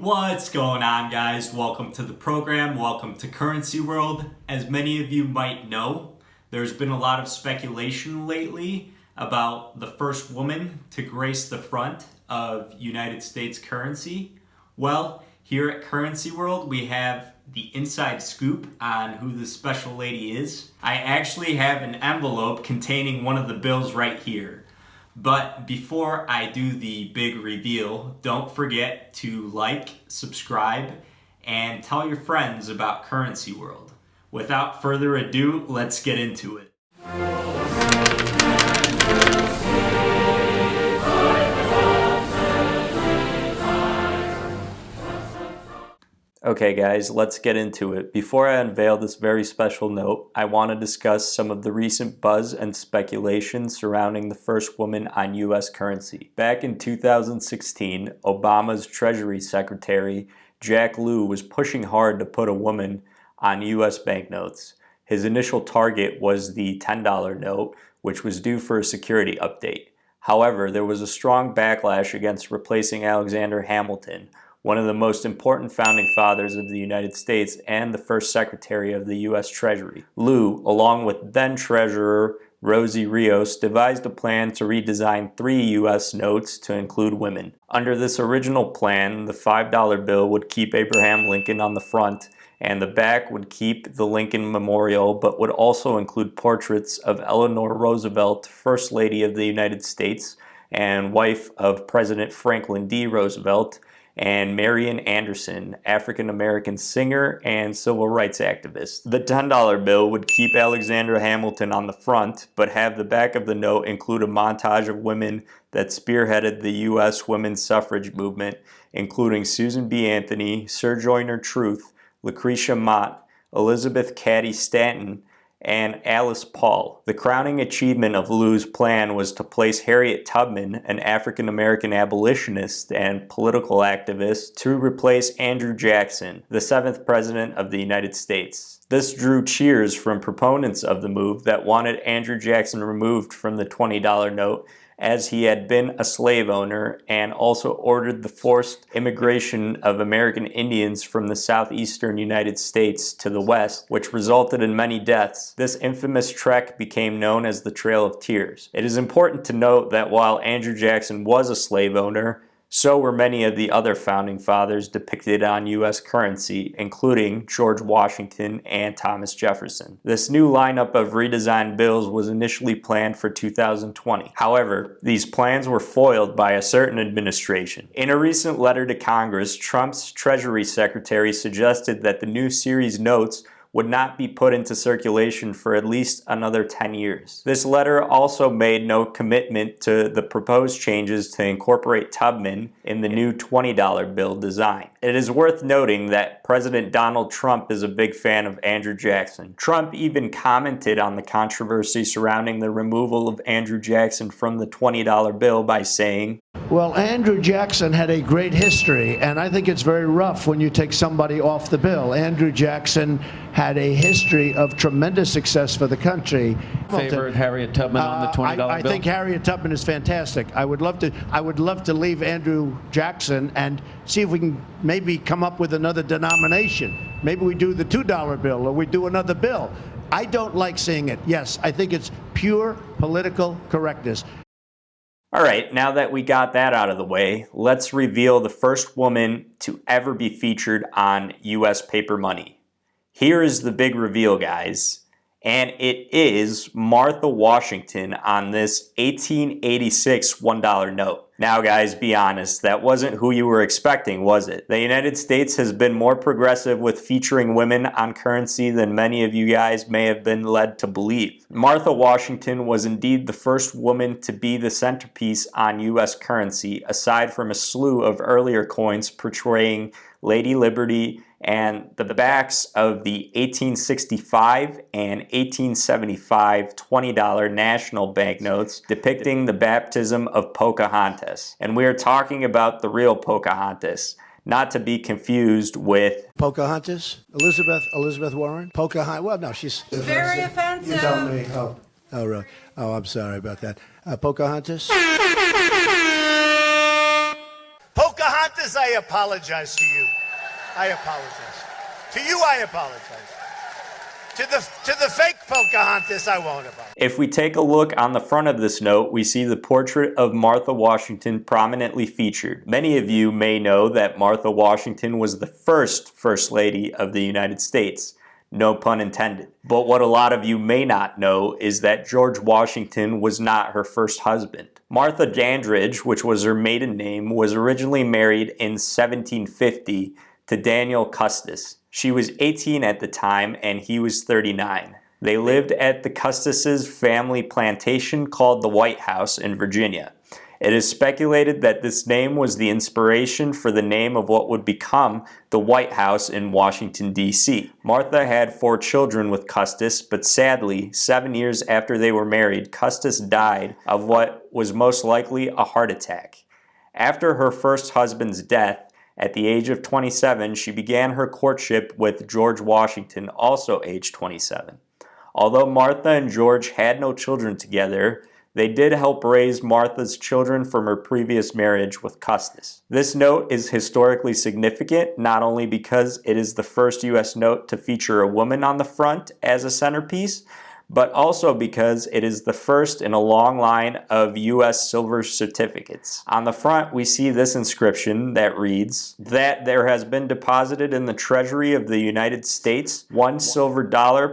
What's going on, guys? Welcome to the program. Welcome to Currency World. As many of you might know, there's been a lot of speculation lately about the first woman to grace the front of United States currency. Well, here at Currency World, we have the inside scoop on who this special lady is. I actually have an envelope containing one of the bills right here. But before I do the big reveal, don't forget to like, subscribe, and tell your friends about Currency World. Without further ado, let's get into it. Okay guys, let's get into it. Before I unveil this very special note, I want to discuss some of the recent buzz and speculation surrounding the first woman on US currency. Back in 2016, Obama's Treasury Secretary, Jack Lew, was pushing hard to put a woman on US banknotes. His initial target was the $10 note, which was due for a security update. However, there was a strong backlash against replacing Alexander Hamilton, one of the most important founding fathers of the United States and the first Secretary of the U.S. Treasury. Lew, along with then Treasurer Rosie Rios, devised a plan to redesign 3 U.S. notes to include women. Under this original plan, the $5 bill would keep Abraham Lincoln on the front, and the back would keep the Lincoln Memorial, but would also include portraits of Eleanor Roosevelt, First Lady of the United States and wife of President Franklin D. Roosevelt, and Marian Anderson, African-American singer and civil rights activist. The $10 bill would keep Alexander Hamilton on the front, but have the back of the note include a montage of women that spearheaded the U.S. women's suffrage movement, including Susan B. Anthony, Sojourner Truth, Lucretia Mott, Elizabeth Cady Stanton, and Alice Paul. The crowning achievement of Lew's plan was to place Harriet Tubman, an African-American abolitionist and political activist, to replace Andrew Jackson, the 7th President of the United States. This drew cheers from proponents of the move that wanted Andrew Jackson removed from the $20 note, as he had been a slave owner, and also ordered the forced immigration of American Indians from the southeastern United States to the west, which resulted in many deaths. This infamous trek became known as the Trail of Tears. It is important to note that while Andrew Jackson was a slave owner, so were many of the other founding fathers depicted on U.S. currency, including George Washington and Thomas Jefferson. This new lineup of redesigned bills was initially planned for 2020. However, these plans were foiled by a certain administration. In a recent letter to Congress, Trump's Treasury Secretary suggested that the new series notes would not be put into circulation for at least another 10 years. This letter also made no commitment to the proposed changes to incorporate Tubman in the new $20 bill design. It is worth noting that President Donald Trump is a big fan of Andrew Jackson. Trump even commented on the controversy surrounding the removal of Andrew Jackson from the $20 bill by saying, "Well, Andrew Jackson had a great history, and I think it's very rough when you take somebody off the bill. Andrew Jackson had a history of tremendous success for the country." Favorite Harriet Tubman on the $20 bill? I think Harriet Tubman is fantastic. I would love to leave Andrew Jackson and see if we can maybe come up with another denomination. Maybe we do the $2 bill, or we do another bill. I don't like seeing it. Yes, I think it's pure political correctness. All right, now that we got that out of the way, let's reveal the first woman to ever be featured on U.S. paper money. Here is the big reveal, guys, and it is Martha Washington on this 1886 $1 note. Now, guys, be honest, that wasn't who you were expecting, was it? The United States has been more progressive with featuring women on currency than many of you guys may have been led to believe. Martha Washington was indeed the first woman to be the centerpiece on U.S. currency, aside from a slew of earlier coins portraying Lady Liberty and the backs of the 1865 and 1875 $20 national banknotes depicting the baptism of Pocahontas. And we are talking about the real Pocahontas, not to be confused with Pocahontas? Elizabeth Warren? Pocahontas? Well, no, she's very offensive. You tell me. Oh, really? Oh, I'm sorry about that. Pocahontas? Pocahontas Pocahontas, I apologize to you. I apologize. To you, I apologize. To the fake Pocahontas, I won't apologize. If we take a look on the front of this note, we see the portrait of Martha Washington prominently featured. Many of you may know that Martha Washington was the First Lady of the United States. No pun intended. But what a lot of you may not know is that George Washington was not her first husband. Martha Dandridge, which was her maiden name, was originally married in 1750 to Daniel Custis. She was 18 at the time and he was 39. They lived at the Custis' family plantation called the White House in Virginia. It is speculated that this name was the inspiration for the name of what would become the White House in Washington, D.C. Martha had 4 children with Custis, but sadly, 7 years after they were married, Custis died of what was most likely a heart attack. After her first husband's death, at the age of 27, she began her courtship with George Washington, also aged 27. Although Martha and George had no children together, they did help raise Martha's children from her previous marriage with Custis. This note is historically significant, not only because it is the first U.S. note to feature a woman on the front as a centerpiece, but also because it is the first in a long line of U.S. silver certificates. On the front, we see this inscription that reads, "That there has been deposited in the Treasury of the United States $1 silver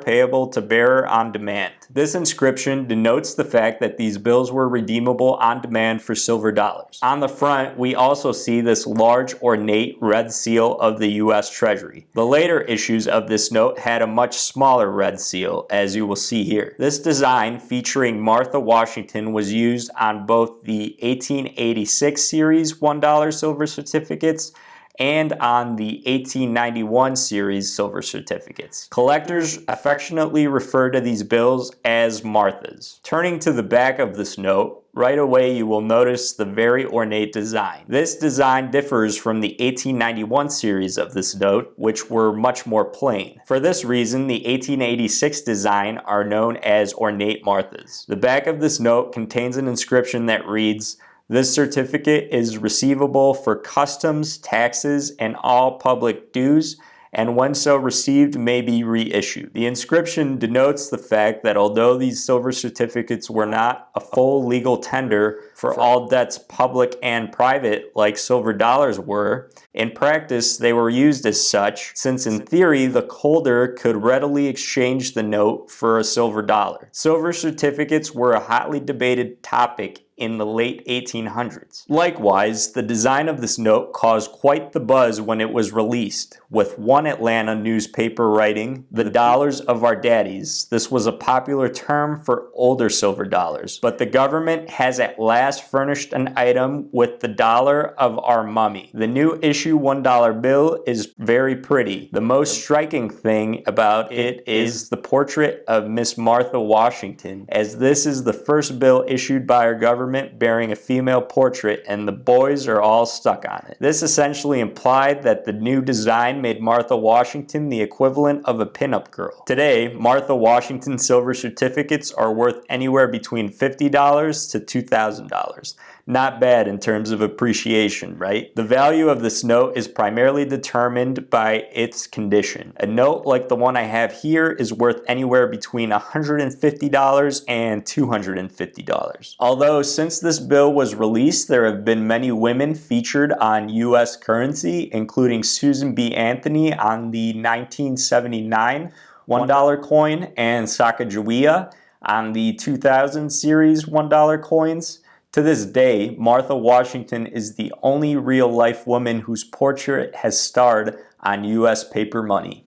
payable to bearer on demand." This inscription denotes the fact that these bills were redeemable on demand for silver dollars. On the front, we also see this large ornate red seal of the U.S. Treasury. The later issues of this note had a much smaller red seal, as you will see here. This design featuring Martha Washington was used on both the 1886 series $1 silver certificates and on the 1891 series silver certificates. Collectors affectionately refer to these bills as Marthas. Turning to the back of this note, right away you will notice the very ornate design. This design differs from the 1891 series of this note, which were much more plain. For this reason, the 1886 design are known as ornate Marthas. The back of this note contains an inscription that reads, "This certificate is receivable for customs, taxes, and all public dues, and when so received may be reissued." The inscription denotes the fact that although these silver certificates were not a full legal tender for all debts public and private like silver dollars were, in practice they were used as such, since in theory the holder could readily exchange the note for a silver dollar. Silver certificates were a hotly debated topic in the late 1800s. Likewise, the design of this note caused quite the buzz when it was released, with one Atlanta newspaper writing, "The dollars of our daddies." This was a popular term for older silver dollars, but the government has at last furnished an item with the dollar of our mummy. The new issue $1 bill is very pretty. The most striking thing about it is the portrait of Miss Martha Washington, as this is the first bill issued by our government bearing a female portrait, and the boys are all stuck on it. This essentially implied that the new design made Martha Washington the equivalent of a pinup girl. Today, Martha Washington silver certificates are worth anywhere between $50 to $2,000. Not bad in terms of appreciation, right? The value of this note is primarily determined by its condition. A note like the one I have here is worth anywhere between $150 and $250. Although since this bill was released, there have been many women featured on U.S. currency, including Susan B. Anthony on the 1979 $1 coin and Sacagawea on the 2000 series $1 coins. To this day, Martha Washington is the only real-life woman whose portrait has starred on U.S. paper money.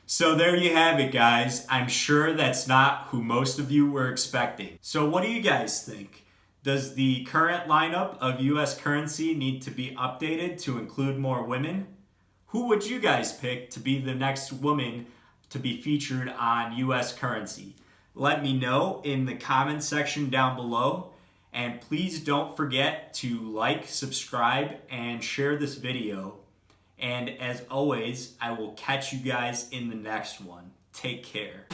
So there you have it, guys. I'm sure that's not who most of you were expecting. So what do you guys think? Does the current lineup of U.S. currency need to be updated to include more women? Who would you guys pick to be the next woman to be featured on U.S. currency? Let me know in the comment section down below. And please don't forget to like, subscribe, and share this video. And as always, I will catch you guys in the next one. Take care.